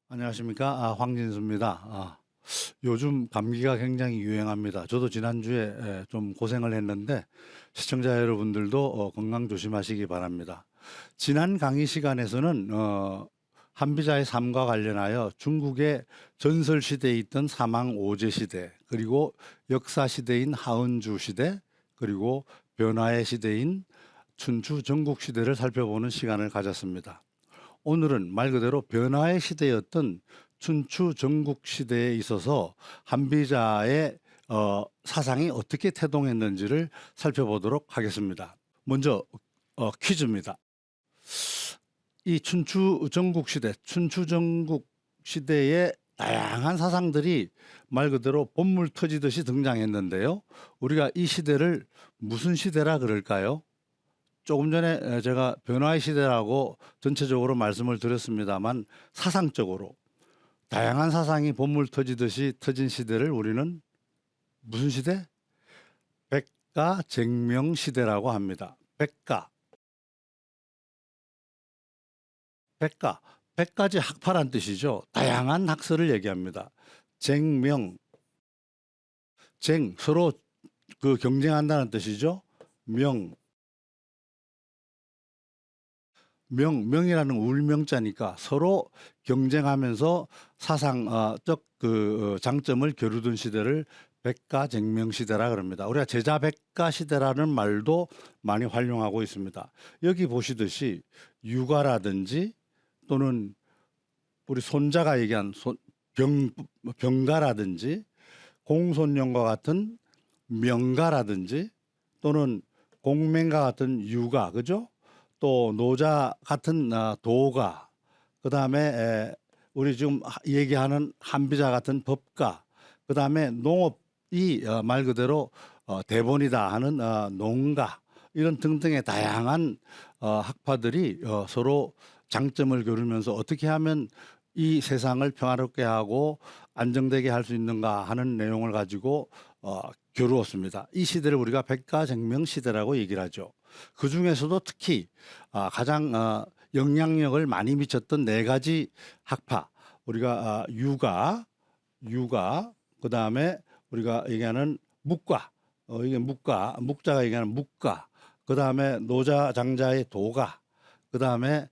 안녕하십니까. 황진수입니다. 요즘 감기가 굉장히 유행합니다. 저도 지난주에 좀 고생을 했는데 시청자 여러분들도 건강 조심하시기 바랍니다. 지난 강의 시간에서는 한비자의 삶과 관련하여 중국의 전설 시대에 있던 사망 오제 시대, 그리고 역사 시대인 하은주 시대, 그리고 변화의 시대인 춘추 전국 시대를 살펴보는 시간을 가졌습니다. 오늘은 말 그대로 변화의 시대였던 춘추 전국 시대에 있어서 한비자의 사상이 어떻게 태동했는지를 살펴보도록 하겠습니다. 먼저 퀴즈입니다. 이 춘추 전국 시대에 다양한 사상들이 말 그대로 본물 터지듯이 등장했는데요. 우리가 이 시대를 무슨 시대라 그럴까요? 조금 전에 제가 변화의 시대라고 전체적으로 말씀을 드렸습니다만, 사상적으로 다양한 사상이 본물 터지듯이 터진 시대를 우리는 무슨 시대? 백가쟁명 시대라고 합니다. 백가, 100가지 학파란 뜻이죠. 다양한 학설을 얘기합니다. 쟁명, 서로 경쟁한다는 뜻이죠. 명이라는 울명자니까 서로 경쟁하면서 사상적 장점을 겨루던 시대를 백가쟁명 시대라 그럽니다. 우리가 제자백가 시대라는 말도 많이 활용하고 있습니다. 여기 보시듯이 육아라든지 또는 우리 손자가 얘기한 병가라든지 공손령과 같은 명가라든지 또는 공맹과 같은 유가, 그죠? 또 노자 같은 도가, 그 다음에 우리 지금 얘기하는 한비자 같은 법가, 그 다음에 농업이 말 그대로 대본이다 하는 농가, 이런 등등의 다양한 학파들이 서로 장점을 겨루면서 어떻게 하면 이 세상을 평화롭게 하고 안정되게 할 수 있는가 하는 내용을 가지고 겨루었습니다. 이 시대를 우리가 백가쟁명 시대라고 얘기를 하죠. 그 중에서도 특히 가장 영향력을 많이 미쳤던 네 가지 학파, 우리가 유가, 그 다음에 우리가 얘기하는 묵가, 이게 묵자가 얘기하는 묵가, 그 다음에 노자 장자의 도가, 그 다음에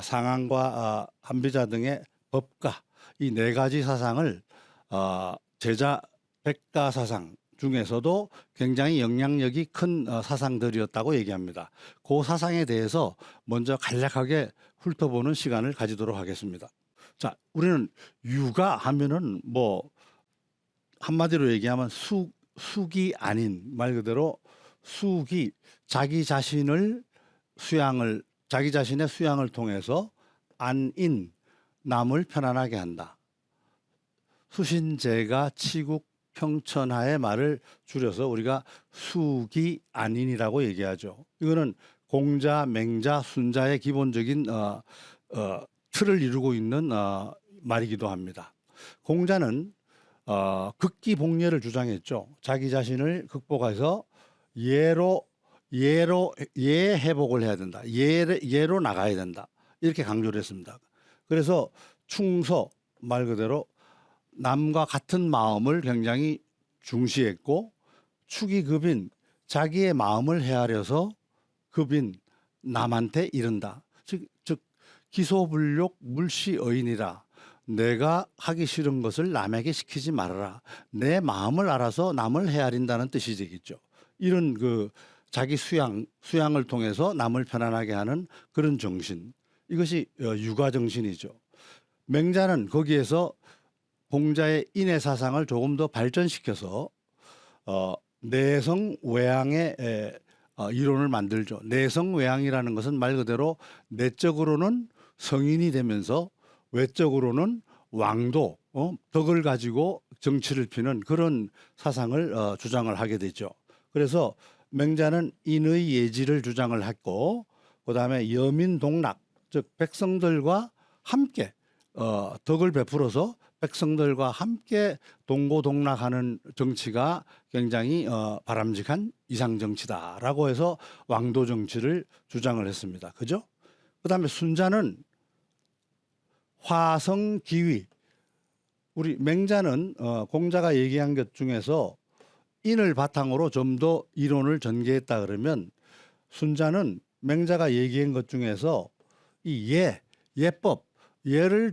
상한과 한비자 등의 법가, 이 네 가지 사상을 제자 백가 사상 중에서도 굉장히 영향력이 큰 사상들이었다고 얘기합니다. 그 사상에 대해서 먼저 간략하게 훑어보는 시간을 가지도록 하겠습니다. 자, 우리는 유가 하면은 뭐 한마디로 얘기하면 숙이 아닌, 말 그대로 숙이 자기 자신의 수양을 통해서 안인, 남을 편안하게 한다. 수신제가 치국 평천하의 말을 줄여서 우리가 수기 안인이라고 얘기하죠. 이거는 공자, 맹자, 순자의 기본적인 틀을 이루고 있는 말이기도 합니다. 공자는 극기복례를 주장했죠. 자기 자신을 극복해서 예회복을 해야 된다. 예로 나가야 된다. 이렇게 강조를 했습니다. 그래서 충서, 말 그대로 남과 같은 마음을 굉장히 중시했고, 축이급인, 자기의 마음을 헤아려서 급인, 남한테 이른다. 즉 기소불욕 물시어인이라. 내가 하기 싫은 것을 남에게 시키지 말아라. 내 마음을 알아서 남을 헤아린다는 뜻이 되겠죠. 이런 자기 수양을 통해서 남을 편안하게 하는 그런 정신, 이것이 유가 정신이죠. 맹자는 거기에서 공자의 인해 사상을 조금 더 발전시켜서 내성외양의 이론을 만들죠. 내성외양이라는 것은 말 그대로 내적으로는 성인이 되면서 외적으로는 왕도, 덕을 가지고 정치를 피는 그런 사상을 주장을 하게 되죠. 그래서 맹자는 인의 예지를 주장을 했고, 그다음에 여민동락, 즉 백성들과 함께 덕을 베풀어서 백성들과 함께 동고동락하는 정치가 굉장히 바람직한 이상 정치다라고 해서 왕도 정치를 주장을 했습니다. 그죠? 그다음에 순자는 화성기위. 우리 맹자는 공자가 얘기한 것 중에서 인을 바탕으로 좀 더 이론을 전개했다 그러면 순자는 맹자가 얘기한 것 중에서 이 예법, 예를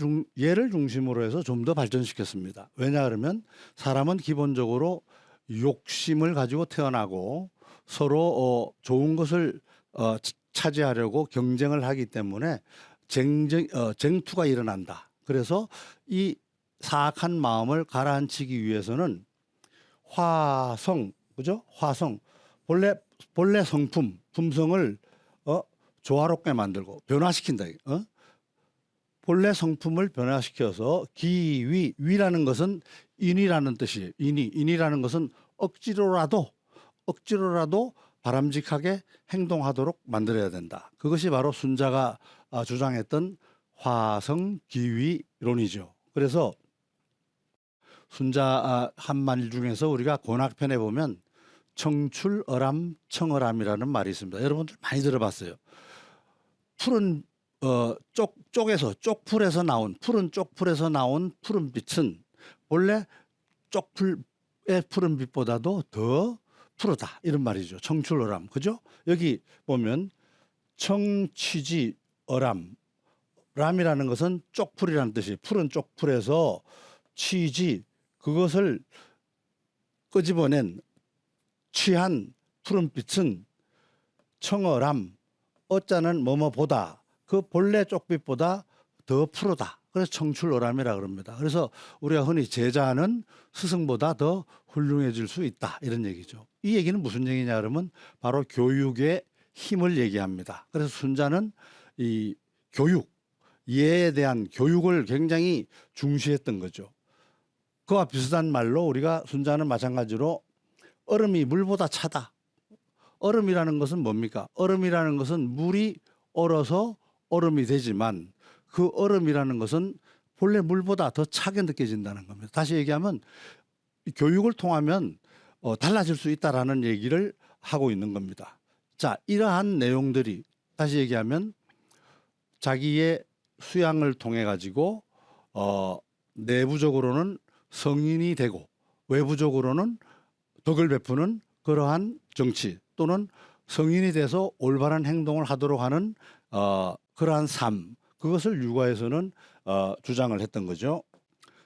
중심으로 해서 좀 더 발전시켰습니다. 왜냐 그러면 사람은 기본적으로 욕심을 가지고 태어나고 서로 좋은 것을 차지하려고 경쟁을 하기 때문에 쟁투가 일어난다. 그래서 이 사악한 마음을 가라앉히기 위해서는 화성, 그죠? 화성, 본래 성품, 품성을 조화롭게 만들고 변화시킨다. 본래 성품을 변화시켜서 위라는 것은 인이라는 뜻이에요. 인이라는 것은 억지로라도 바람직하게 행동하도록 만들어야 된다. 그것이 바로 순자가 주장했던 화성기위론이죠. 그래서 순자 한 말 중에서 우리가 권학편에 보면 청출어람 청어람이라는 말이 있습니다. 여러분들 많이 들어봤어요. 푸른 쪽풀에서 나온 푸른빛은 본래 쪽풀의 푸른빛보다도 더 푸르다 이런 말이죠. 청출어람, 그죠? 여기 보면 청취지어람, 람이라는 것은 쪽풀이라는 뜻이 푸른 쪽풀에서 취지 그것을 끄집어낸 취한 푸른빛은 청어람, 어자는 뭐뭐보다 그 본래 쪽빛보다 더 푸르다. 그래서 청출어람이라 그럽니다. 그래서 우리가 흔히 제자는 스승보다 더 훌륭해질 수 있다 이런 얘기죠. 이 얘기는 무슨 얘기냐 그러면 바로 교육의 힘을 얘기합니다. 그래서 순자는 이 교육, 예에 대한 교육을 굉장히 중시했던 거죠. 그와 비슷한 말로 우리가 순자는 마찬가지로 얼음이 물보다 차다. 얼음이라는 것은 뭡니까? 얼음이라는 것은 물이 얼어서 얼음이 되지만 그 얼음이라는 것은 본래 물보다 더 차게 느껴진다는 겁니다. 다시 얘기하면 교육을 통하면 달라질 수 있다라는 얘기를 하고 있는 겁니다. 자, 이러한 내용들이 다시 얘기하면 자기의 수양을 통해 가지고 내부적으로는 성인이 되고 외부적으로는 덕을 베푸는 그러한 정치 또는 성인이 돼서 올바른 행동을 하도록 하는 그러한 삶 그것을 육아에서는 주장을 했던 거죠.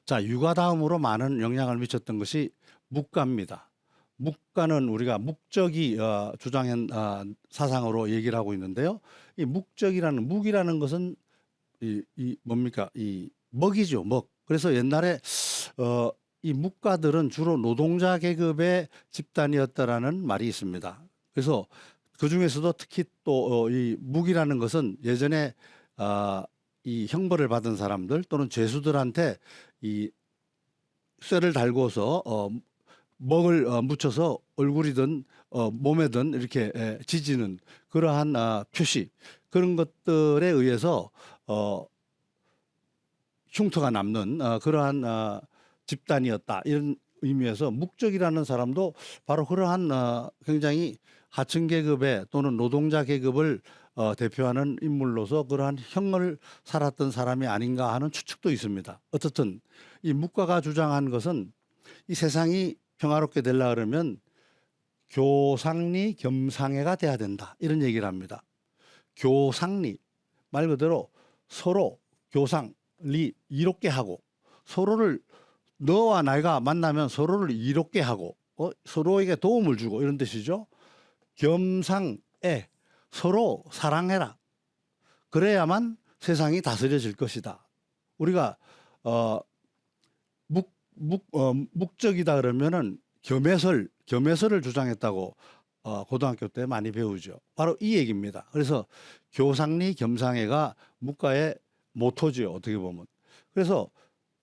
자, 육아 다음으로 많은 영향을 미쳤던 것이 묵가입니다. 묵가는 우리가 묵적이 주장한 사상으로 얘기를 하고 있는데요. 이 묵이라는 것은 이 뭡니까? 이 먹이죠, 먹. 그래서 옛날에 이 묵가들은 주로 노동자 계급의 집단이었다라는 말이 있습니다. 그래서 그 중에서도 특히 또 이 묵이라는 것은 예전에 이 형벌을 받은 사람들 또는 죄수들한테 이 쇠를 달고서 먹을 묻혀서 얼굴이든 몸에든 이렇게 지지는 그러한 표시 그런 것들에 의해서 흉터가 남는 그러한 집단이었다 이런 의미에서 묵적이라는 사람도 바로 그러한 굉장히 하층 계급의 또는 노동자 계급을 대표하는 인물로서 그러한 형을 살았던 사람이 아닌가 하는 추측도 있습니다. 어떻든 이 묵가가 주장한 것은 이 세상이 평화롭게 되려 그러면 교상리 겸상회가 돼야 된다 이런 얘기를 합니다. 교상리 말 그대로 서로 교상리 이롭게 하고 서로를 너와 내가 만나면 서로를 이롭게 하고 서로에게 도움을 주고 이런 뜻이죠. 겸상에 서로 사랑해라. 그래야만 세상이 다스려질 것이다. 우리가 묵적이다 그러면은 겸해설을 주장했다고 고등학교 때 많이 배우죠. 바로 이 얘기입니다. 그래서 교상리 겸상회가 묵가의 모토죠. 어떻게 보면. 그래서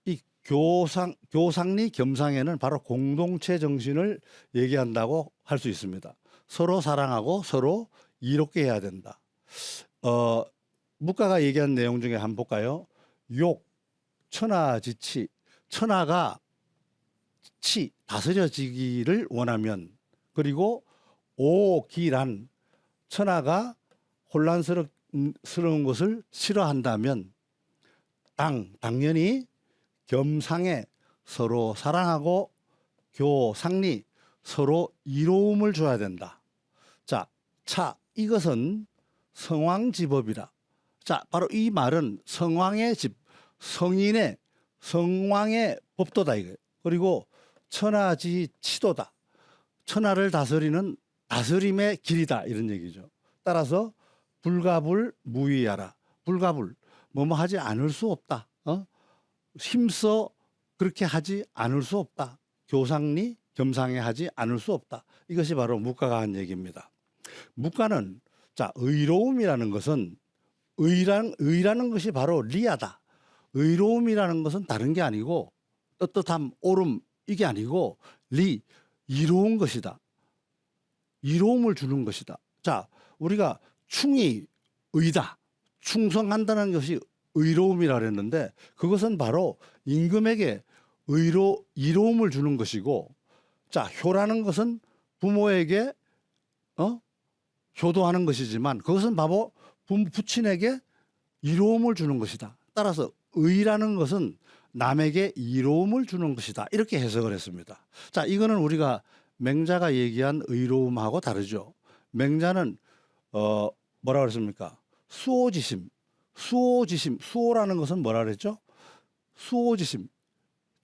이 교상리 겸상회는 바로 공동체 정신을 얘기한다고 할 수 있습니다. 서로 사랑하고 서로 이롭게 해야 된다. 묵가가 얘기한 내용 중에 한번 볼까요? 욕, 천하지치, 천하가 다스려지기를 원하면 그리고 오기란 천하가 혼란스러운 것을 싫어한다면 당연히 겸상에 서로 사랑하고 교상리 서로 이로움을 줘야 된다. 자, 이것은 성왕지법이라. 자, 바로 이 말은 성왕의 집, 성인의 성왕의 법도다 이거예요. 그리고 천하지 치도다. 천하를 다스리는 다스림의 길이다 이런 얘기죠. 따라서 불가불 무위하라. 불가불 뭐뭐 하지 않을 수 없다. 힘써 그렇게 하지 않을 수 없다. 교상리 겸상에 하지 않을 수 없다. 이것이 바로 묵가가 한 얘기입니다. 묵가는 자 의로움이라는 것은 의라는 것이 바로 리하다. 의로움이라는 것은 다른 게 아니고 떳떳함, 옳음 이게 아니고 이로운 것이다. 이로움을 주는 것이다. 자, 우리가 충이 의다. 충성한다는 것이 의로움이라 그랬는데 그것은 바로 임금에게 이로움을 주는 것이고 자, 효라는 것은 부모에게 효도하는 것이지만 그것은 바로 부친에게 이로움을 주는 것이다. 따라서 의라는 것은 남에게 이로움을 주는 것이다. 이렇게 해석을 했습니다. 자, 이거는 우리가 맹자가 얘기한 의로움하고 다르죠. 맹자는 뭐라 그랬습니까? 수호지심. 수호라는 것은 뭐라 그랬죠? 수호지심.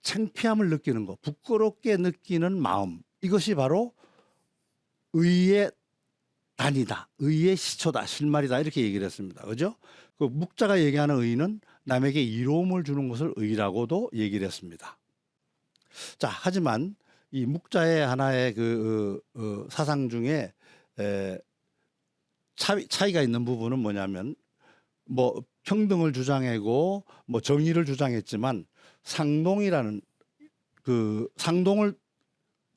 창피함을 느끼는 것, 부끄럽게 느끼는 마음. 이것이 바로 의의 단이다. 의의 시초다. 실말이다. 이렇게 얘기를 했습니다. 그죠? 그 묵자가 얘기하는 의는 남에게 이로움을 주는 것을 의라고도 얘기를 했습니다. 자, 하지만 이 묵자의 하나의 사상 중에 차이가 있는 부분은 뭐냐면 뭐 평등을 주장하고 뭐 정의를 주장했지만 상동이라는 상동을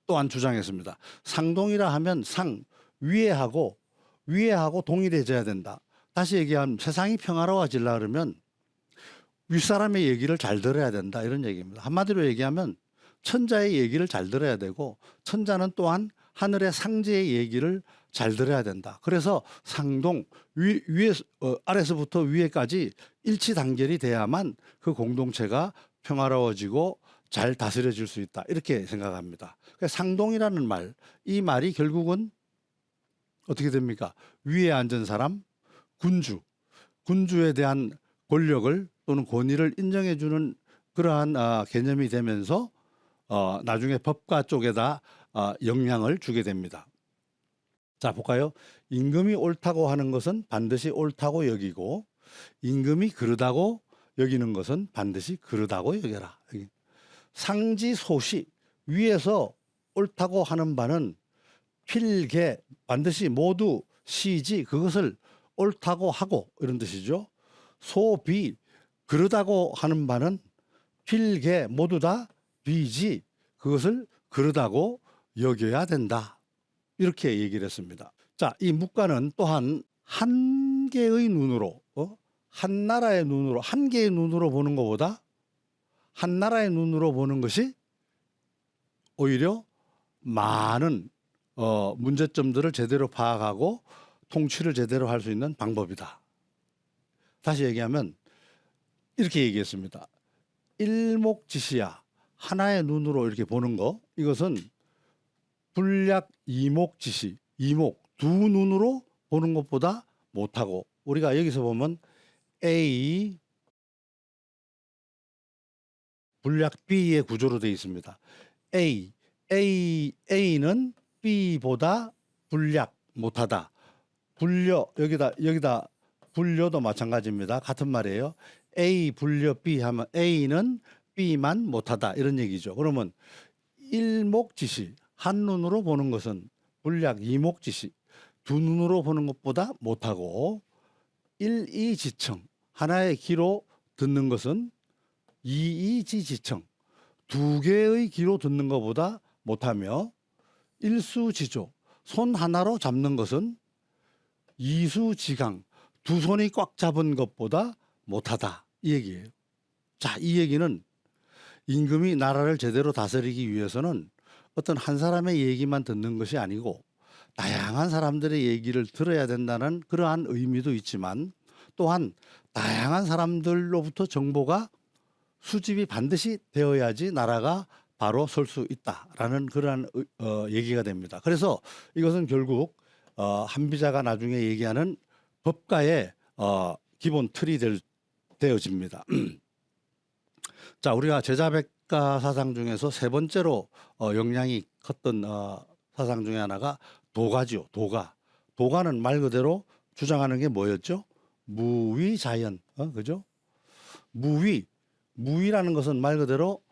또한 주장했습니다. 상동이라 하면 위에하고 동일해져야 된다. 다시 얘기하면 세상이 평화로워지려 그러면 윗사람의 얘기를 잘 들어야 된다 이런 얘기입니다. 한마디로 얘기하면 천자의 얘기를 잘 들어야 되고 천자는 또한 하늘의 상제의 얘기를 잘 들어야 된다. 그래서 상동 아래서부터 위에까지 일치 단결이 돼야만 그 공동체가 평화로워지고 잘 다스려질 수 있다. 이렇게 생각합니다. 상동이라는 말, 이 말이 결국은 어떻게 됩니까? 위에 앉은 사람, 군주에 대한 권력을 또는 권위를 인정해 주는 그러한 개념이 되면서 나중에 법과 쪽에다 영향을 주게 됩니다. 자, 볼까요? 임금이 옳다고 하는 것은 반드시 옳다고 여기고 임금이 그르다고 여기는 것은 반드시 그르다고 여겨라. 상지소시 위에서 옳다고 하는 바는 필계 반드시 모두 시지 그것을 옳다고 하고 이런 뜻이죠. 소비 그르다고 하는 바는 필계 모두 다 비지 그것을 그르다고 여겨야 된다. 이렇게 얘기를 했습니다. 자, 이 묵가는 또한 한 개의 눈으로 한 나라의 눈으로 한 개의 눈으로 보는 것보다 한 나라의 눈으로 보는 것이 오히려 많은 문제점들을 제대로 파악하고 통치를 제대로 할 수 있는 방법이다. 다시 얘기하면 이렇게 얘기했습니다. 일목지시야 하나의 눈으로 이렇게 보는 거 이것은 불약 이목지시 이목 두 눈으로 보는 것보다 못하고 우리가 여기서 보면 A 불약 B의 구조로 되어 있습니다. A는 B보다 불약 못하다. 여기다 분료도 마찬가지입니다. 같은 말이에요. A 분료 B 하면 A는 B만 못하다 이런 얘기죠. 그러면 일목지시 한 눈으로 보는 것은 불약 이목지시 두 눈으로 보는 것보다 못하고 일이지청 하나의 귀로 듣는 것은 이이지지청 두 개의 귀로 듣는 것보다 못하며 일수지조 손 하나로 잡는 것은 이수지강 두 손이 꽉 잡은 것보다 못하다 이 얘기예요. 자, 이 얘기는 임금이 나라를 제대로 다스리기 위해서는 어떤 한 사람의 얘기만 듣는 것이 아니고 다양한 사람들의 얘기를 들어야 된다는 그러한 의미도 있지만 또한 다양한 사람들로부터 정보가 수집이 반드시 되어야지 나라가 바로 설 수 있다라는 그러한 얘기가 됩니다. 그래서 이것은 결국 한비자가 나중에 얘기하는 법가의 기본 틀이 되어집니다. 자, 우리가 제자백가 사상 중에서 세 번째로 영향이 컸던 사상 중에 하나가 도가지요. 도가. 도가는 말 그대로 주장하는 게 뭐였죠? 무위자연. 그죠? 무위라는 것은 말 그대로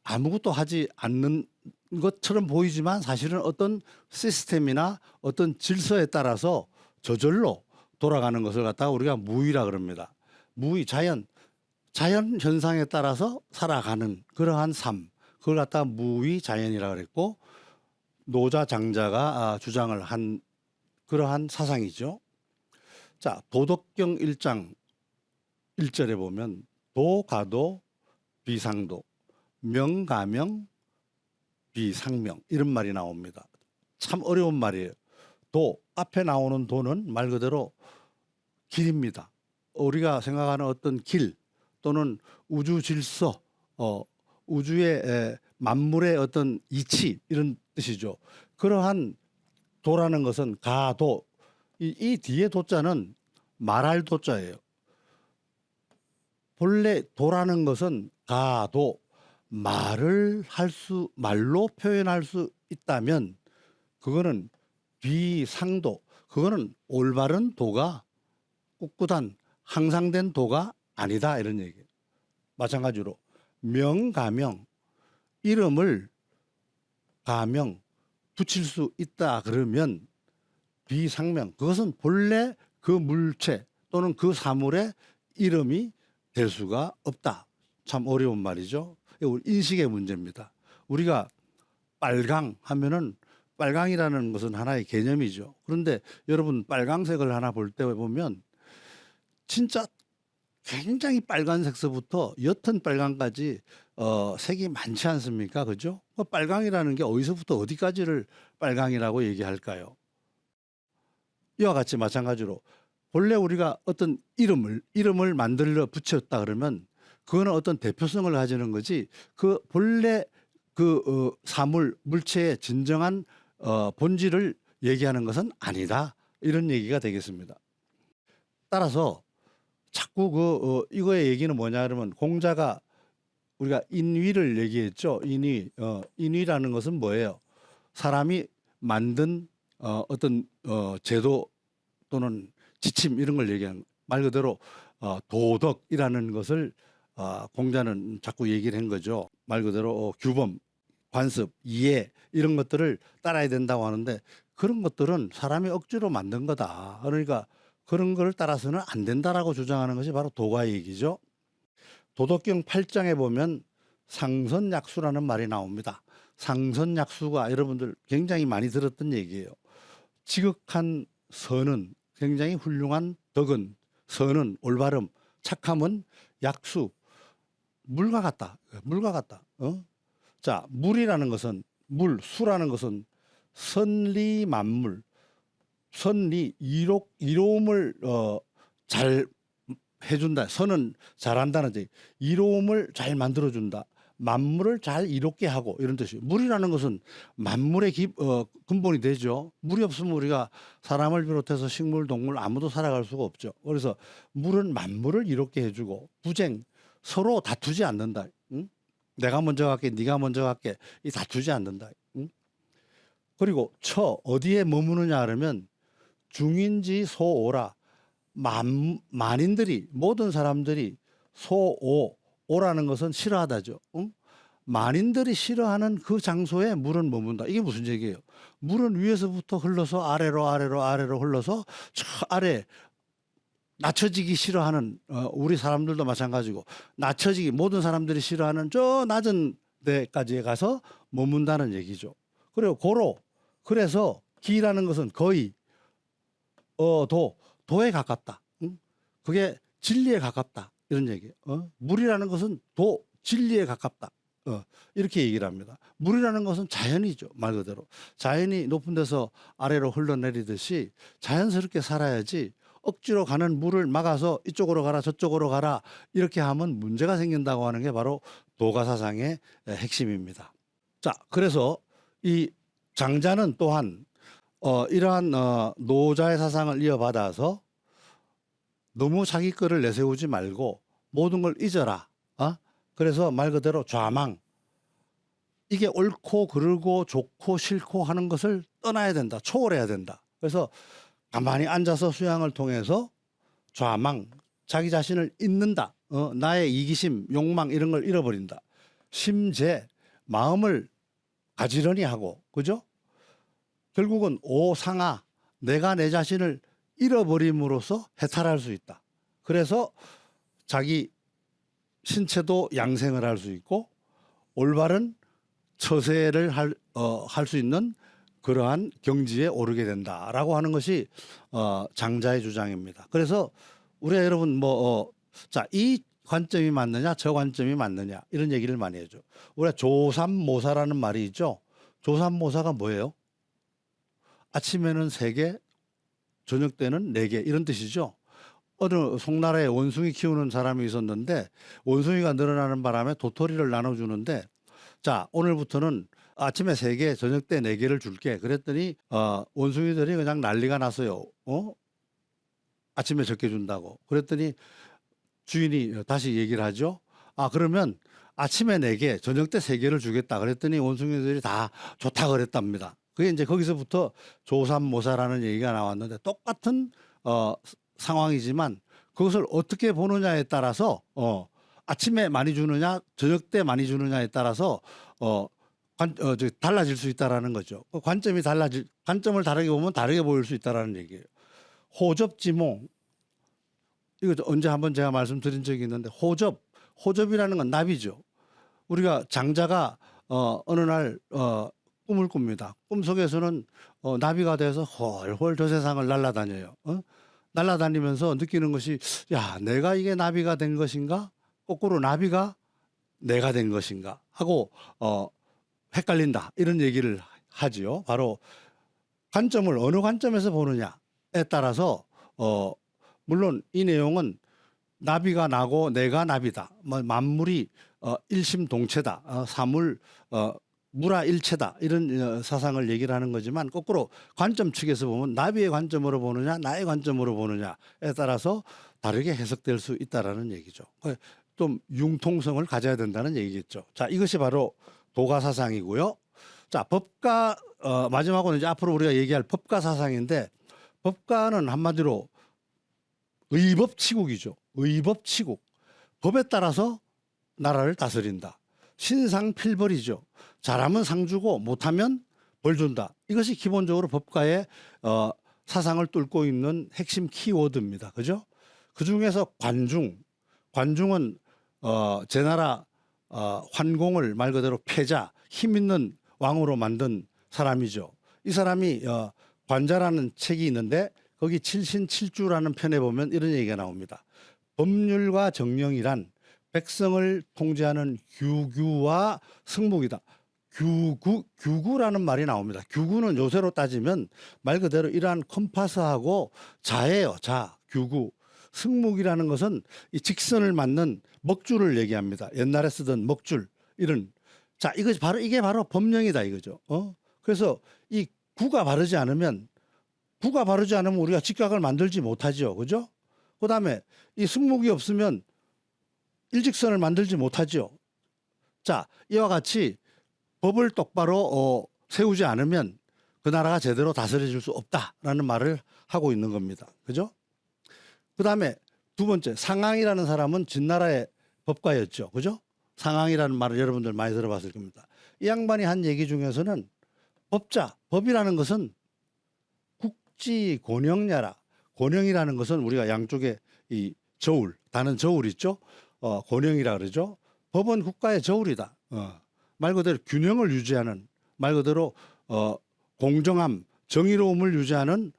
아무것도 하지 않는 것처럼 보이지만 사실은 어떤 시스템이나 어떤 질서에 따라서 저절로 돌아가는 것을 갖다가 우리가 무위라 그럽니다. 무위, 자연 현상에 따라서 살아가는 그러한 삶, 그걸 갖다가 무위자연이라 그랬고, 노자 장자가 주장을 한 그러한 사상이죠. 자, 도덕경 1장 1절에 보면 도가도 비상도 명가명 비상명 이런 말이 나옵니다. 참 어려운 말이에요. 도, 앞에 나오는 도는 말 그대로 길입니다. 우리가 생각하는 어떤 길 또는 우주 질서, 우주의 만물의 어떤 이치 이런 뜻이죠. 그러한 도라는 것은 가도, 이 뒤에 도자는 말할 도자예요. 본래 도라는 것은 가도, 말로 표현할 수 있다면 그거는 비상도, 그거는 올바른 도가, 꿋꿋한 항상된 도가 아니다 이런 얘기예요. 마찬가지로 명가명, 이름을 가명 붙일 수 있다 그러면 비상명, 그것은 본래 그 물체 또는 그 사물의 이름이 될 수가 없다. 참 어려운 말이죠. 인식의 문제입니다. 우리가 빨강 하면은 빨강이라는 것은 하나의 개념이죠. 그런데 여러분 빨강색을 하나 볼 때 보면 진짜 굉장히 빨간색서부터 옅은 빨강까지 색이 많지 않습니까? 그죠? 빨강이라는 게 어디서부터 어디까지를 빨강이라고 얘기할까요? 이와 같이 마찬가지로 본래 우리가 어떤 이름을 만들어 붙였다 그러면 그거는 어떤 대표성을 가지는 거지, 그 본래 그 사물 물체의 진정한 본질을 얘기하는 것은 아니다 이런 얘기가 되겠습니다. 따라서 자꾸 이거의 얘기는 뭐냐 그러면, 공자가 우리가 인위를 얘기했죠. 인위라는 것은 뭐예요? 사람이 만든 어떤 제도 또는 지침 이런 걸 얘기하는, 말 그대로 도덕이라는 것을 공자는 자꾸 얘기를 한 거죠. 말 그대로 규범, 관습, 이해 이런 것들을 따라야 된다고 하는데 그런 것들은 사람이 억지로 만든 거다. 그러니까 그런 걸 따라서는 안 된다라고 주장하는 것이 바로 도가 얘기죠. 도덕경 8장에 보면 상선약수라는 말이 나옵니다. 상선약수가 여러분들 굉장히 많이 들었던 얘기예요. 지극한 선은, 굉장히 훌륭한 덕은, 선은 올바름, 착함은 약수, 물과 같다. 물과 같다. 자, 물이라는 것은, 수라는 것은 선리만물, 이로움을 잘 해준다. 선은 잘한다는 뜻. 이로움을 잘 만들어준다. 만물을 잘 이롭게 하고 이런 뜻이에요. 물이라는 것은 만물의 근본이 되죠. 물이 없으면 우리가 사람을 비롯해서 식물, 동물 아무도 살아갈 수가 없죠. 그래서 물은 만물을 이롭게 해주고, 부쟁, 서로 다투지 않는다. 응? 내가 먼저 갈게, 네가 먼저 갈게, 이 다투지 않는다. 응? 그리고 어디에 머무느냐 하면 중인지 소오라. 만인들이, 모든 사람들이 오라는 것은 싫어하다죠. 응? 만인들이 싫어하는 그 장소에 물은 머문다. 이게 무슨 얘기예요? 물은 위에서부터 흘러서 아래로 흘러서 저 아래 낮춰지기 싫어하는, 우리 사람들도 마찬가지고 낮춰지기, 모든 사람들이 싫어하는 저 낮은 데까지 가서 머문다는 얘기죠. 그리고 그래서 기라는 것은 거의 도에 가깝다. 응? 그게 진리에 가깝다. 이런 얘기예요. 물이라는 것은 진리에 가깝다. 이렇게 얘기를 합니다. 물이라는 것은 자연이죠. 말 그대로. 자연이 높은 데서 아래로 흘러내리듯이 자연스럽게 살아야지 억지로 가는 물을 막아서 이쪽으로 가라 저쪽으로 가라 이렇게 하면 문제가 생긴다고 하는 게 바로 도가 사상의 핵심입니다. 자, 그래서 이 장자는 또한 이러한 노자의 사상을 이어받아서 너무 자기 거를 내세우지 말고 모든 걸 잊어라. 그래서 말 그대로 좌망. 이게 옳고 그르고 좋고 싫고 하는 것을 떠나야 된다. 초월해야 된다. 그래서 가만히 앉아서 수양을 통해서 좌망, 자기 자신을 잊는다. 나의 이기심, 욕망 이런 걸 잃어버린다. 심재, 마음을 가지런히 하고, 그죠? 결국은 오상아, 내가 내 자신을 잃어버림으로써 해탈할 수 있다. 그래서 자기 신체도 양생을 할 수 있고 올바른 처세를 할 수 있는 그러한 경지에 오르게 된다라고 하는 것이 장자의 주장입니다. 그래서 우리가 여러분 자, 이 관점이 맞느냐 저 관점이 맞느냐 이런 얘기를 많이 해줘. 우리가 조삼모사라는 말이 있죠. 조삼모사가 뭐예요? 아침에는 3개, 저녁 때는 4개 이런 뜻이죠. 어느 송나라에 원숭이 키우는 사람이 있었는데 원숭이가 늘어나는 바람에 도토리를 나눠주는데 자, 오늘부터는 아침에 3개, 저녁 때 4개를 줄게. 그랬더니 원숭이들이 그냥 난리가 났어요. 아침에 적게 준다고. 그랬더니 주인이 다시 얘기를 하죠. 그러면 아침에 4개, 저녁 때 3개를 주겠다. 그랬더니 원숭이들이 다 좋다 그랬답니다. 그게 이제 거기서부터 조삼모사라는 얘기가 나왔는데 똑같은 상황이지만 그것을 어떻게 보느냐에 따라서 아침에 많이 주느냐 저녁 때 많이 주느냐에 따라서 달라질 수 있다라는 거죠. 관점을 다르게 보면 다르게 보일 수 있다라는 얘기예요. 호접지몽 이거 언제 한번 제가 말씀드린 적이 있는데 호접이라는 건 나비죠. 우리가 장자가 어느 날 꿈을 꿉니다. 꿈속에서는 나비가 돼서 헐헐 저 세상을 날아다녀요. 날아다니면서 느끼는 것이 야, 내가 이게 나비가 된 것인가? 거꾸로 나비가 내가 된 것인가? 하고 헷갈린다. 이런 얘기를 하지요. 바로 관점을 어느 관점에서 보느냐에 따라서 물론 이 내용은 나비가 나고 내가 나비다. 만물이 일심동체다. 사물 무라일체다. 이런 사상을 얘기를 하는 거지만 거꾸로 관점 측에서 보면 나비의 관점으로 보느냐 나의 관점으로 보느냐에 따라서 다르게 해석될 수 있다라는 얘기죠. 좀 융통성을 가져야 된다는 얘기겠죠. 자, 이것이 바로 도가 사상이고요. 자, 법가 마지막으로 이제 앞으로 우리가 얘기할 법가 사상인데 법가는 한마디로 의법치국이죠. 의법치국. 법에 따라서 나라를 다스린다. 신상필벌이죠. 잘하면 상 주고 못하면 벌 준다. 이것이 기본적으로 법가의 사상을 뚫고 있는 핵심 키워드입니다. 그죠? 그중에서 관중은 제나라 환공을 말 그대로 패자, 힘 있는 왕으로 만든 사람이죠. 이 사람이 관자라는 책이 있는데 거기 칠신칠주라는 편에 보면 이런 얘기가 나옵니다. 법률과 정령이란 백성을 통제하는 규규와 승목이다. 규구라는 말이 나옵니다. 규구는 요새로 따지면 말 그대로 이러한 컴파스하고 자예요. 자, 규구. 승목이라는 것은 이 직선을 맞는 먹줄을 얘기합니다. 옛날에 쓰던 먹줄 이런. 자, 이게 바로 법령이다 이거죠. 그래서 이 구가 바르지 않으면 우리가 직각을 만들지 못하죠. 그죠? 그다음에 이 승목이 없으면 일직선을 만들지 못하죠. 자, 이와 같이 법을 똑바로 세우지 않으면 그 나라가 제대로 다스려질 수 없다라는 말을 하고 있는 겁니다. 그죠? 그다음에 두 번째, 상항이라는 사람은 진나라의 법가였죠. 그죠? 상항이라는 말을 여러분들 많이 들어봤을 겁니다. 이 양반이 한 얘기 중에서는 법이라는 것은 국지 권영야라. 권영이라는 것은 우리가 양쪽에 이 저울, 다는 저울 있죠? 권영이라 그러죠. 법은 국가의 저울이다. 말 그대로 균형을 유지하는, 말 그대로 공정함, 정의로움을 유지하는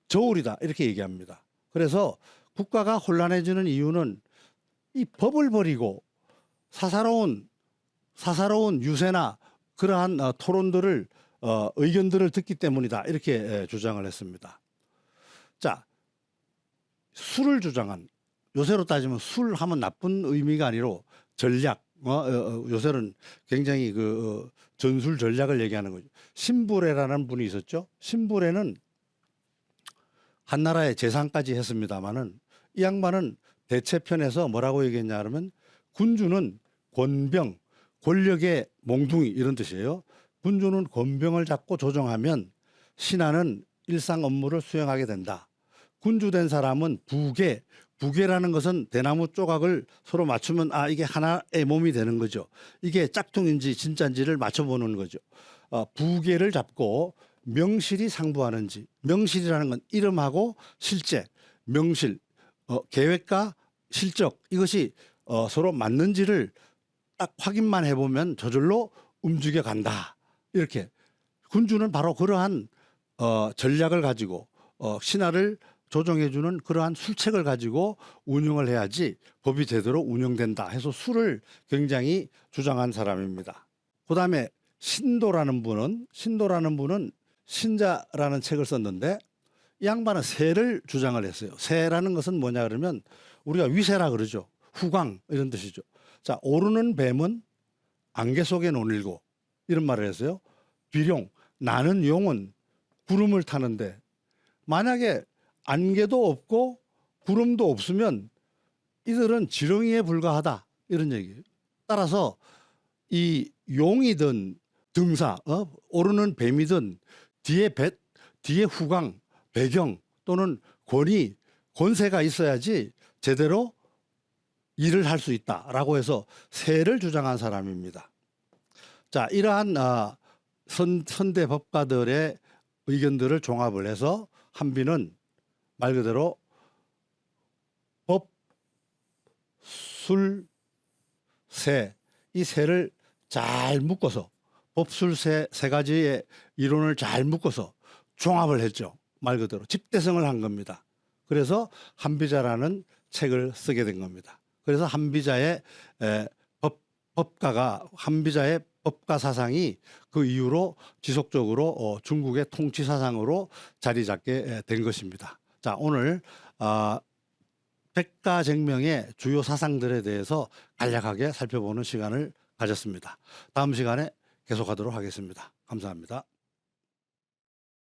저울이다. 이렇게 얘기합니다. 그래서 국가가 혼란해지는 이유는 이 법을 버리고 사사로운 유세나 그러한 토론들을 의견들을 듣기 때문이다. 이렇게 주장을 했습니다. 자, 술을 주장한, 요새로 따지면 술 하면 나쁜 의미가 아니로 전략, 요새는 굉장히 전술 전략을 얘기하는 거죠. 신부래라는 분이 있었죠. 신부래는 한나라의 재상까지 했습니다마는 이 양반은 대체편에서 뭐라고 얘기했냐 하면 군주는 권병, 권력의 몽둥이 이런 뜻이에요. 군주는 권병을 잡고 조정하면 신하는 일상 업무를 수행하게 된다. 군주된 사람은 부계, 부계라는 것은 대나무 조각을 서로 맞추면 이게 하나의 몸이 되는 거죠. 이게 짝퉁인지 진짜인지를 맞춰보는 거죠. 부계를 잡고 명실이 상부하는지, 명실이라는 건 이름하고 실제, 명실, 계획과 실적 이것이 서로 맞는지를 딱 확인만 해보면 저절로 움직여 간다. 이렇게 군주는 바로 그러한 전략을 가지고 신하를 조정해주는 그러한 술책을 가지고 운영을 해야지 법이 제대로 운영된다 해서 술을 굉장히 주장한 사람입니다. 그다음에 신도라는 분은 신자라는 책을 썼는데 이 양반은 세를 주장을 했어요. 세라는 것은 뭐냐 그러면 우리가 위세라 그러죠. 후광 이런 뜻이죠. 자, 오르는 뱀은 안개 속에 논일고 이런 말을 했어요. 비룡, 나는 용은 구름을 타는데 만약에 안개도 없고 구름도 없으면 이들은 지렁이에 불과하다 이런 얘기예요. 따라서 이 용이든 등사, 오르는 뱀이든 뒤에 후광, 배경 또는 권위, 권세가 있어야지 제대로 일을 할 수 있다라고 해서 세를 주장한 사람입니다. 자, 이러한 선대 법가들의 의견들을 종합을 해서 한비는 말 그대로 법, 술, 세, 이 세를 잘 묶어서 법술세 세 가지의 이론을 잘 묶어서 종합을 했죠. 말 그대로 집대성을 한 겁니다. 그래서 한비자라는 책을 쓰게 된 겁니다. 그래서 한비자의 한비자의 법가 사상이 그 이후로 지속적으로 중국의 통치 사상으로 자리 잡게 된 것입니다. 자, 오늘 백가쟁명의 주요 사상들에 대해서 간략하게 살펴보는 시간을 가졌습니다. 다음 시간에 계속하도록 하겠습니다. 감사합니다.